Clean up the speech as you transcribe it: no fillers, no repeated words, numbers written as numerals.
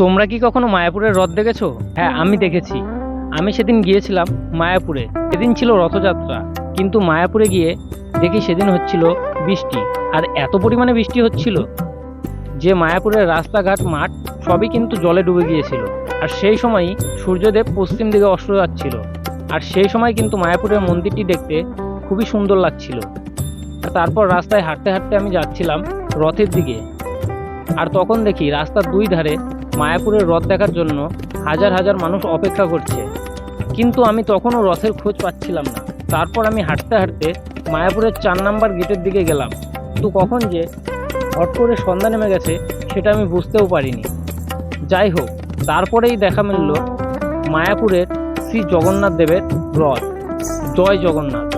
তোমরা কি কখনো মায়াপুরের রথ দেখেছো? হ্যাঁ, আমি দেখেছি। আমি সেদিন গিয়েছিলাম মায়াপুরে। সেদিন ছিল রথযাত্রা, কিন্তু মায়াপুরে গিয়ে দেখি সেদিন হচ্ছিল বৃষ্টি। আর এত পরিমাণে বৃষ্টি হচ্ছিল যে মায়াপুরের রাস্তাঘাট মাঠ সবই কিন্তু জলে ডুবে গিয়েছিল। আর সেই সময়ই সূর্যদেব পশ্চিম দিকে অস্ত যাচ্ছিল। আর সেই সময় কিন্তু মায়াপুরের মন্দিরটি দেখতে খুবই সুন্দর লাগছিল। আর তারপর রাস্তায় হাঁটতে হাঁটতে আমি যাচ্ছিলাম রথের দিকে। আর তখন দেখি রাস্তার দুই ধারে মায়াপুরের রথ দেখার জন্য হাজার হাজার মানুষ অপেক্ষা করছে, কিন্তু আমি তখনও রথের খোঁজ পাচ্ছিলাম না। তারপর আমি হাঁটতে হাঁটতে মায়াপুরের 4 নাম্বার গেটের দিকে গেলাম, কিন্তু কখন যে হট করে সন্ধ্যা নেমে গেছে সেটা আমি বুঝতেও পারিনি। যাই হোক, তারপরেই দেখা মিলল মায়াপুরের শ্রী জগন্নাথ দেবের রথ। জয় জগন্নাথ।